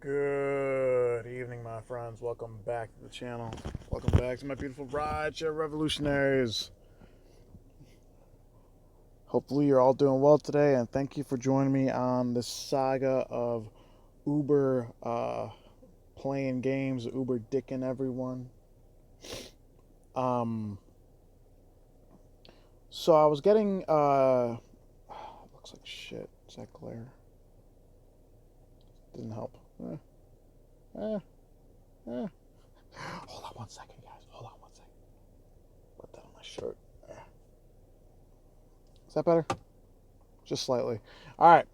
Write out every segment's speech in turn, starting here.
Good evening, my friends. Welcome back to the channel. Welcome back to my beautiful rideshare revolutionaries. Hopefully, you're all doing well today, and thank you for joining me on this saga of Uber playing games, Uber dicking everyone. Um, so I was getting looks like shit. Is that glare? Doesn't help. Eh, eh, eh. Hold on 1 second, guys. Hold on 1 second. Put that on my shirt. Is that better? Just slightly. All right.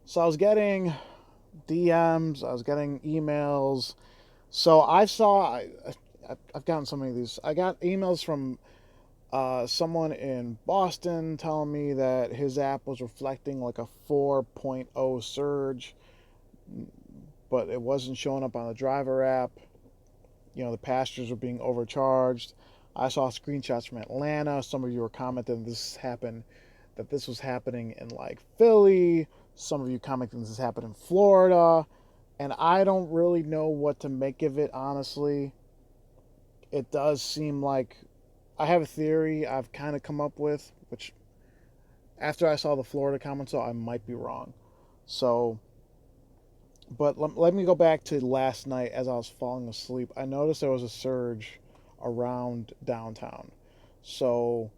So I was getting DMs. I was getting emails. So I've gotten so many of these. I got emails from someone in Boston telling me that his app was reflecting like a 4.0 surge, but it wasn't showing up on the driver app. You know, the passengers were being overcharged. I saw screenshots from Atlanta. Some of you were commenting that this was happening in like Philly. Some of you commenting this happened in Florida. And I don't really know what to make of it, honestly. It does seem like I have a theory I've kind of come up with, which after I saw the Florida comments, so I might be wrong. So, but let me go back to last night as I was falling asleep. I noticed there was a surge around downtown. So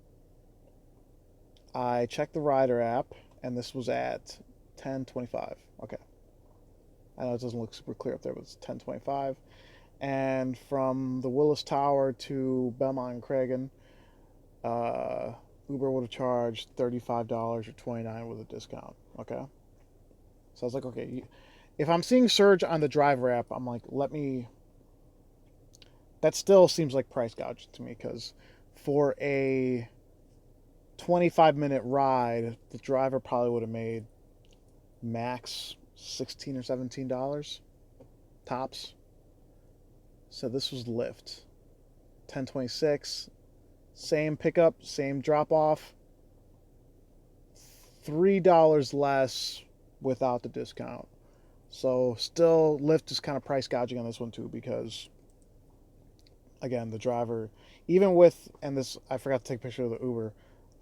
I checked the rider app, and this was at 10:25. Okay, I know it doesn't look super clear up there, but it's 10:25. And from the Willis Tower to Belmont and Cragen, Uber would have charged $35 or 29 with a discount. Okay, so I was like, okay, if I'm seeing surge on the driver app, I'm like, let me. That still seems like price gouging to me because for a 25-minute ride, the driver probably would have made max $16 or $17 tops. So this was Lyft. 1026, same pickup, same drop off, $3 less without the discount. So still, Lyft is kind of price gouging on this one too because again, the driver, even with, and this I forgot to take a picture of the Uber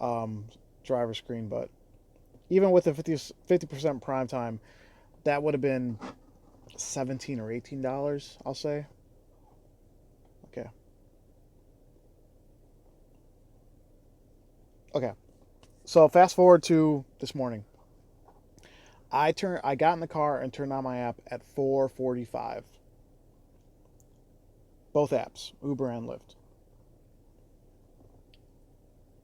um, driver screen, but even with the 50% prime time, that would have been $17 or $18. I'll say. Okay. Okay. So fast forward to this morning. I got in the car and turned on my app at 4:45. Both apps, Uber and Lyft.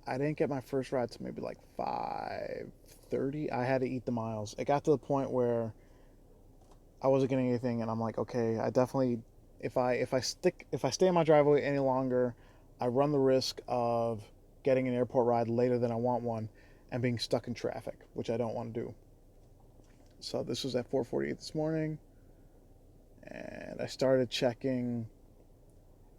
I didn't get my first ride till maybe like 5:30. I had to eat the miles. It got to the point where I wasn't getting anything, and I'm like, okay, I definitely, if I stay in my driveway any longer, I run the risk of getting an airport ride later than I want one, and being stuck in traffic, which I don't want to do. So this was at 4:48 this morning, and I started checking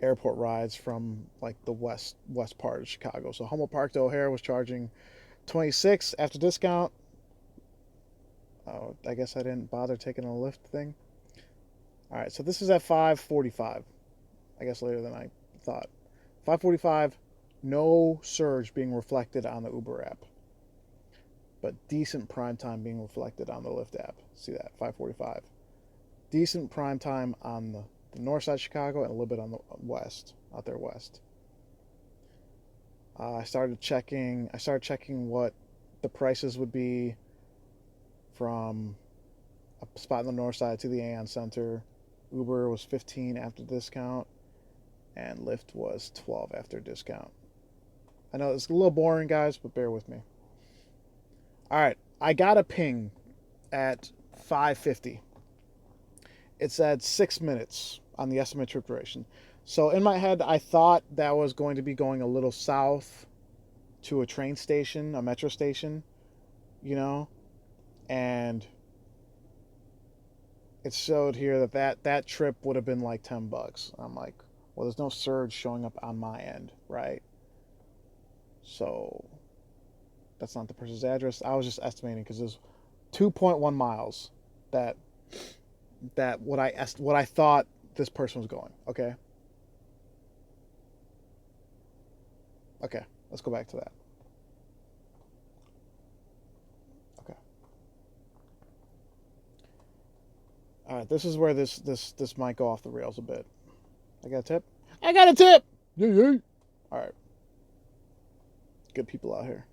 airport rides from like the west part of Chicago. So Humboldt Park to O'Hare was charging 26 after discount. Oh, I guess I didn't bother taking a Lyft thing. All right, so this is at 5:45. I guess later than I thought. 5:45, no surge being reflected on the Uber app, but decent prime time being reflected on the Lyft app. See that? 5:45. Decent prime time on the north side of Chicago and a little bit on the west, out there west. I started checking. I started checking what the prices would be from a spot on the north side to the Aon Center. Uber was 15 after discount, and Lyft was 12 after discount. I know it's a little boring, guys, but bear with me. All right, I got a ping at 5:50. It said 6 minutes on the estimate trip duration. So in my head, I thought that was going to be going a little south to a train station, a metro station, you know, and it showed here that trip would have been like $10. I'm like, well, there's no surge showing up on my end, right? So that's not the person's address. I was just estimating because there's 2.1 miles that that what I thought this person was going. Okay. Okay. Let's go back to that. Okay. All right. This is where this might go off the rails a bit. I got a tip. I got a tip. Yeah. All right. Good people out here.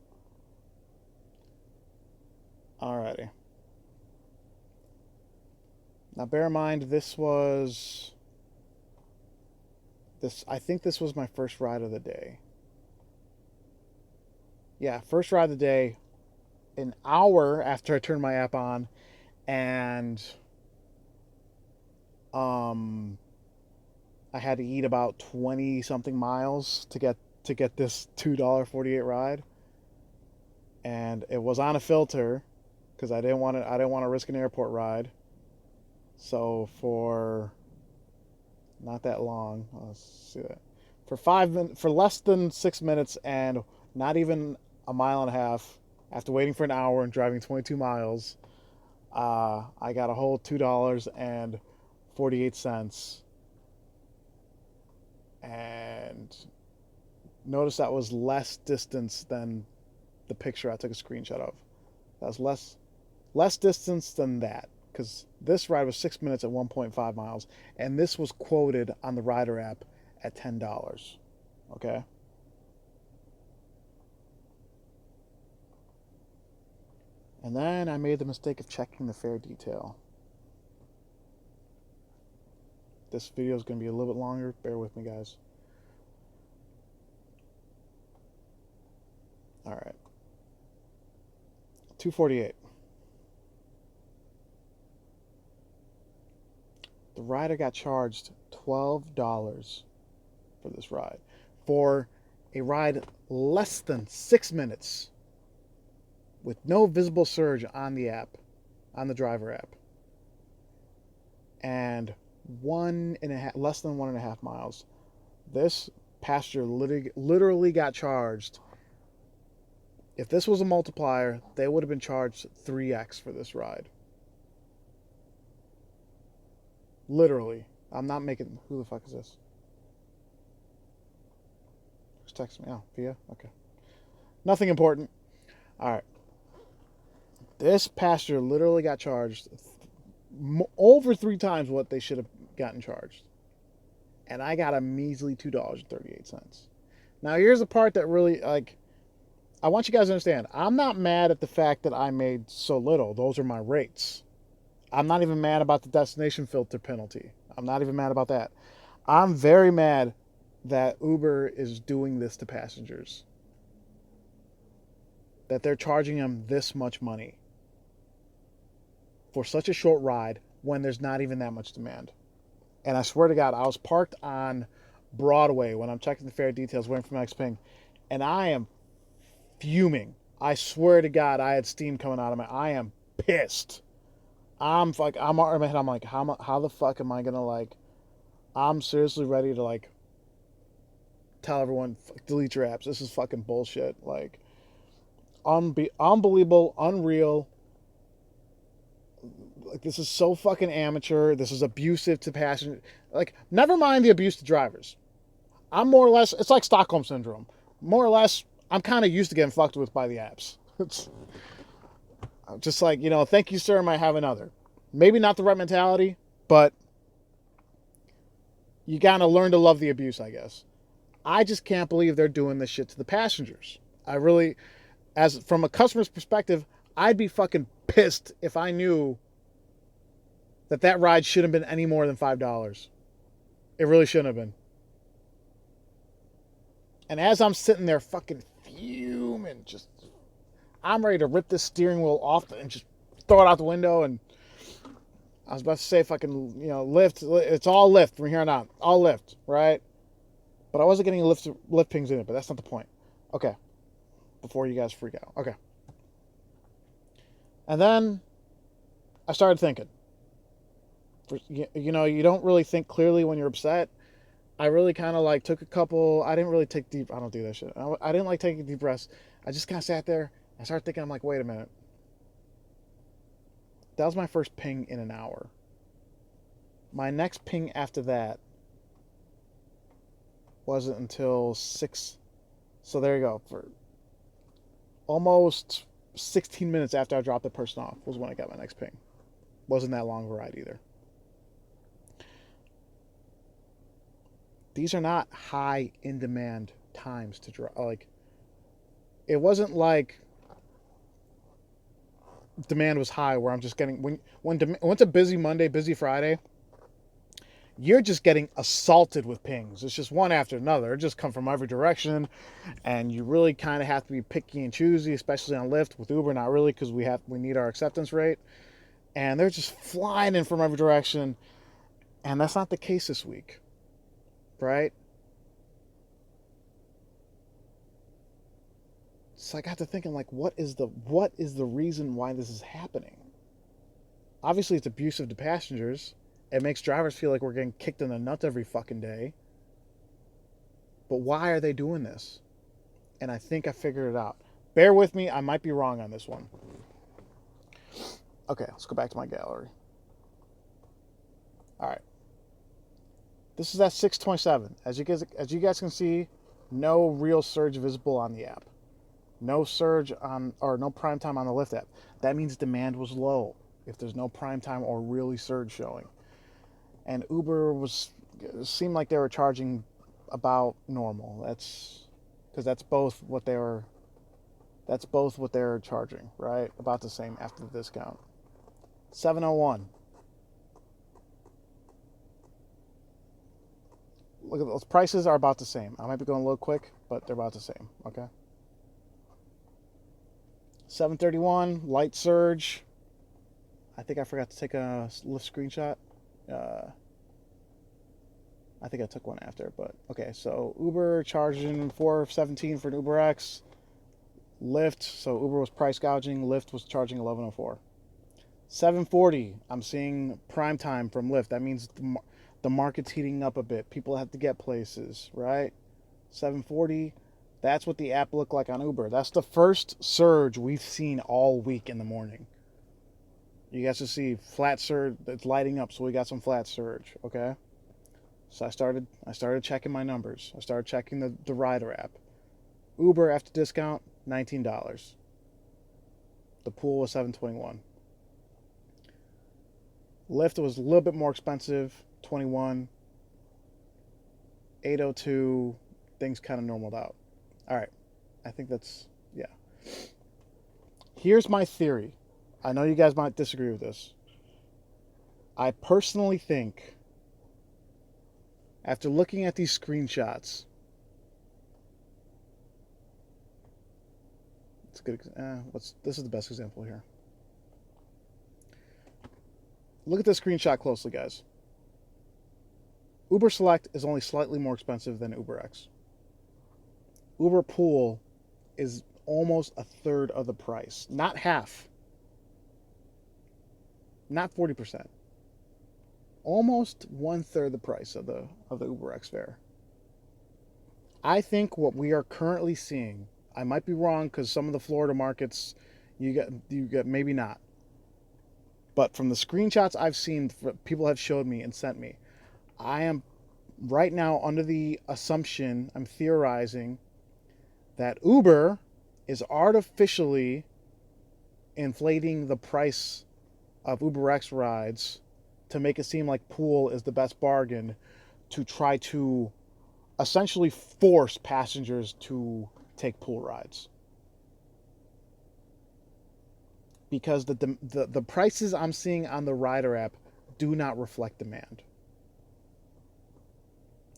Alrighty. Now bear in mind I think this was my first ride of the day. Yeah, first ride of the day, an hour after I turned my app on, and um I had to eat about 20 something miles to get this $2.48 ride. And it was on a filter because I didn't want to risk an airport ride. So for not that long, let's see that. For 5 minutes, for less than 6 minutes, and not even a mile and a half, after waiting for an hour and driving 22 miles, I got a whole $2.48. And notice that was less distance than the picture I took a screenshot of. That was less distance than that, because this ride was 6 minutes at 1.5 miles, and this was quoted on the Rider app at $10. Okay. And then I made the mistake of checking the fare detail. This video is going to be a little bit longer. Bear with me, guys. All right. 248. The rider got charged $12 for this ride, for a ride less than 6 minutes with no visible surge on the app, on the driver app, and less than 1.5 miles. This passenger literally got charged. If this was a multiplier, they would have been charged 3x for this ride. Literally. I'm not making... Who the fuck is this? Who's texting me? Oh, Via? Okay. Nothing important. Alright. This passenger literally got charged over 3 times what they should have gotten charged. And I got a measly $2.38. Now, here's the part that really, like... I want you guys to understand. I'm not mad at the fact that I made so little. Those are my rates. I'm not even mad about the destination filter penalty. I'm not even mad about that. I'm very mad that Uber is doing this to passengers. That they're charging them this much money for such a short ride when there's not even that much demand. And I swear to God, I was parked on Broadway when I'm checking the fare details, waiting for my next ping, and I am fuming. I swear to God, I had steam coming out of I am pissed. I'm in my head. I'm like, how the fuck am I gonna, like? I'm seriously ready to, like, tell everyone, delete your apps. This is fucking bullshit. Like, unbelievable, unreal. Like, this is so fucking amateur. This is abusive to passengers. Like, never mind the abuse to drivers. I'm more or less, it's like Stockholm Syndrome. More or less, I'm kind of used to getting fucked with by the apps. It's just like, thank you, sir, might have another. Maybe not the right mentality, but you gotta learn to love the abuse, I guess. I just can't believe they're doing this shit to the passengers. I really, from a customer's perspective, I'd be fucking pissed if I knew that ride shouldn't have been any more than $5. It really shouldn't have been. And as I'm sitting there fucking fuming, I'm ready to rip this steering wheel off and just throw it out the window. And I was about to say fucking, Lyft. It's all Lyft from here on out. All Lyft, right? But I wasn't getting Lyft pings in it, but that's not the point. Okay. Before you guys freak out. Okay. And then I started thinking. You don't really think clearly when you're upset. I really kind of took a couple. I didn't really take deep. I don't do that shit. I didn't like taking deep breaths. I just kind of sat there. I started thinking. I'm like, wait a minute. That was my first ping in an hour. My next ping after that wasn't until 6. So there you go. For almost 16 minutes after I dropped the person off was when I got my next ping. Wasn't that long of a ride either. These are not high in demand times to drop. Like, it wasn't like demand was high where I'm just getting when it's a busy Monday, busy Friday, you're just getting assaulted with pings. It's just one after another. It just come from every direction, and you really kind of have to be picky and choosy, especially on Lyft. With Uber, not really, because we need our acceptance rate, and they're just flying in from every direction, and that's not the case this week, right? So I got to thinking, like, what is the reason why this is happening? Obviously, it's abusive to passengers. It makes drivers feel like we're getting kicked in the nuts every fucking day. But why are they doing this? And I think I figured it out. Bear with me, I might be wrong on this one. Okay, let's go back to my gallery. All right. This is at 6:27. As you guys can see, no real surge visible on the app. No surge on, or no prime time on the Lyft app. That means demand was low if there's no prime time or really surge showing. And Uber seemed like they were charging about normal. That's because that's both what they were charging, right? About the same after the discount. 701. Look at those prices are about the same. I might be going a little quick, but they're about the same. Okay. 731 light surge. I think I forgot to take a Lyft screenshot. Uh, I think I took one after, but okay. So Uber charging 417 for an Uber X. Lyft, so Uber was price gouging. Lyft was charging 1104. 740. I'm seeing prime time from Lyft. That means the market's heating up a bit. People have to get places, right? 740. That's what the app looked like on Uber. That's the first surge we've seen all week in the morning. You guys will see flat surge. It's lighting up, so we got some flat surge. Okay. So I started checking my numbers. I started checking the rider app. Uber after discount, $19. The pool was $721. Lyft was a little bit more expensive, $21. $802. Things kind of normaled out. All right. I think that's, yeah. Here's my theory. I know you guys might disagree with this. I personally think, after looking at these screenshots, it's good. This is the best example here. Look at this screenshot closely, guys. Uber Select is only slightly more expensive than Uber X. Uber Pool is almost a third of the price. Not half. Not 40%. Almost 1/3 the price of the Uber X fare. I think what we are currently seeing, I might be wrong because some of the Florida markets you get maybe not. But from the screenshots I've seen, people have showed me and sent me, I am right now under the assumption, I'm theorizing, that Uber is artificially inflating the price of UberX rides to make it seem like Pool is the best bargain, to try to essentially force passengers to take Pool rides. Because the prices I'm seeing on the rider app do not reflect demand.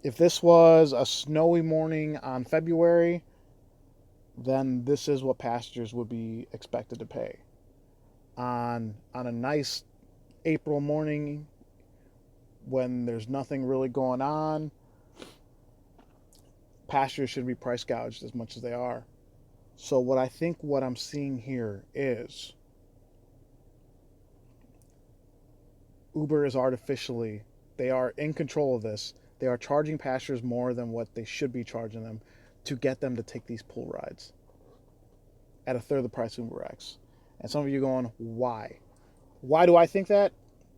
If this was a snowy morning on February, then this is what passengers would be expected to pay. On a nice April morning when there's nothing really going on, passengers should be price gouged as much as they are. So what I'm seeing here is Uber is artificially, they are in control of this. They are charging passengers more than what they should be charging them to get them to take these Pool rides at a third of the price of UberX. And some of you going, why? Why do I think that?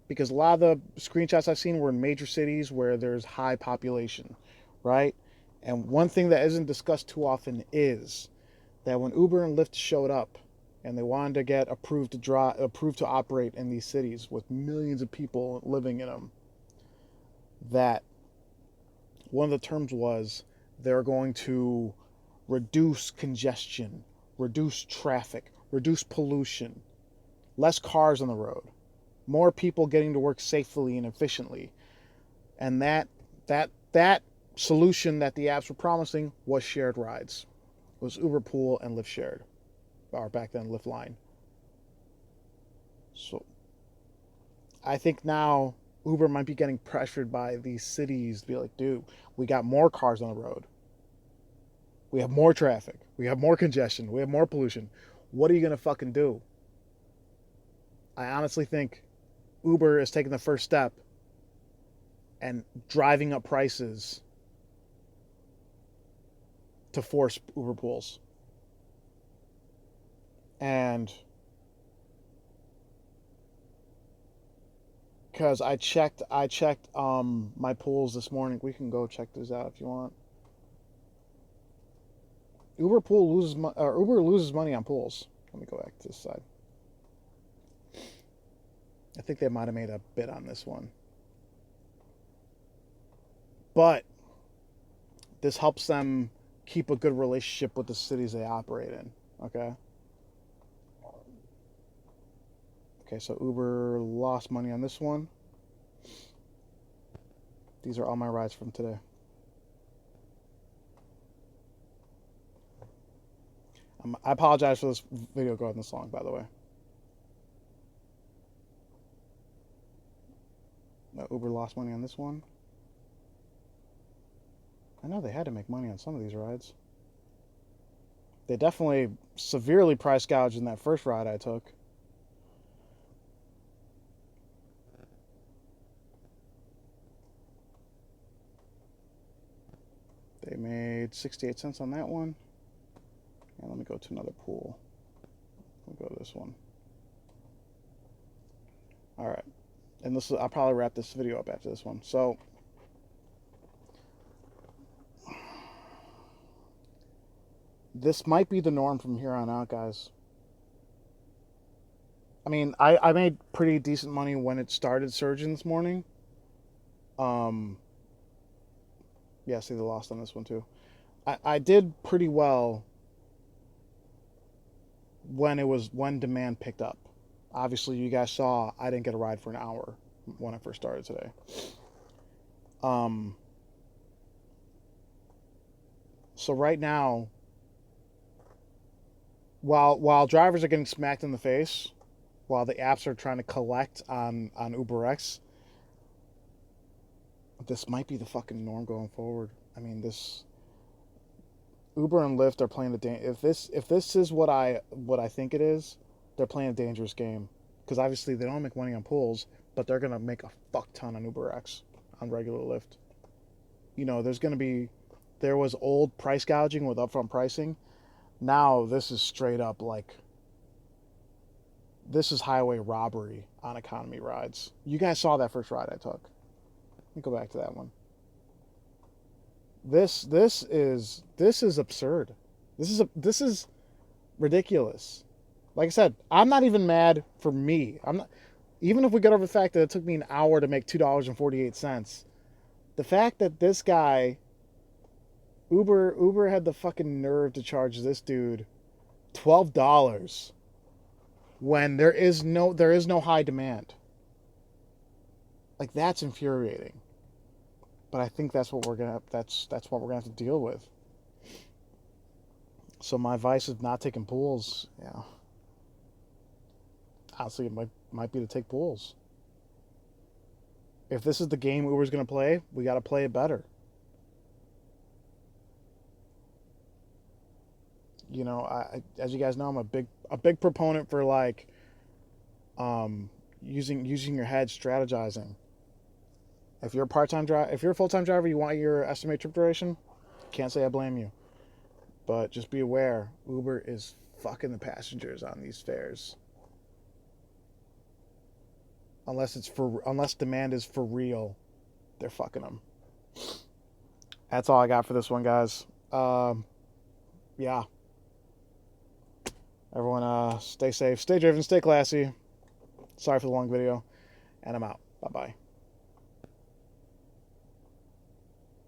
Because a lot of the screenshots I've seen were in major cities where there's high population, right? And one thing that isn't discussed too often is that when Uber and Lyft showed up and they wanted to get approved to operate in these cities with millions of people living in them, that one of the terms was they're going to reduce congestion, reduce traffic, reduce pollution, less cars on the road, more people getting to work safely and efficiently. And that solution that the apps were promising was shared rides. It was Uber Pool and Lyft Shared, or back then Lyft Line. So I think now Uber might be getting pressured by these cities to be like, dude, we got more cars on the road. We have more traffic. We have more congestion. We have more pollution. What are you going to fucking do? I honestly think Uber is taking the first step and driving up prices to force Uber pools. And because I checked my pools this morning. We can go check those out if you want. Uber loses money on pools. Let me go back to this side. I think they might have made a bid on this one, but this helps them keep a good relationship with the cities they operate in. Okay. Okay, so Uber lost money on this one. These are all my rides from today. I apologize for this video going this long, by the way. Uber lost money on this one. I know they had to make money on some of these rides. They definitely severely price gouged in that first ride I took. They made 68 cents on that one. And let me go to another pool. We'll go to this one. All right. And I'll probably wrap this video up after this one. So this might be the norm from here on out, guys. I mean, I made pretty decent money when it started surging this morning. Yeah, see, they lost on this one too. I did pretty well when demand picked up. Obviously, you guys saw I didn't get a ride for an hour when I first started today. So right now, while drivers are getting smacked in the face, while the apps are trying to collect on UberX, this might be the fucking norm going forward. I mean, this Uber and Lyft are playing if this is what I think it is, they're playing a dangerous game because obviously they don't make money on pools, but they're gonna make a fuck ton on UberX on regular Lyft. You know, there was old price gouging with upfront pricing. Now this is straight up like this is highway robbery on economy rides. You guys saw that first ride I took. Let me go back to that one. This is absurd. This is ridiculous. Like I said, I'm not even mad for me. I'm not even if we get over the fact that it took me an hour to make $2.48. The fact that this guy Uber had the fucking nerve to charge this dude $12 when there is no high demand. Like that's infuriating. But I think that's what we're gonna have to deal with. So my advice is not taking pools. Yeah, honestly, it might be to take pools. If this is the game Uber's gonna play, we got to play it better. You know, as you guys know, I'm a big proponent for like using your head, strategizing. If you're a full-time driver, you want your estimated trip duration, can't say I blame you. But just be aware, Uber is fucking the passengers on these fares. unless demand is for real, they're fucking them. That's all I got for this one, guys. Yeah. Everyone, stay safe, stay driven, stay classy. Sorry for the long video, and I'm out. Bye bye.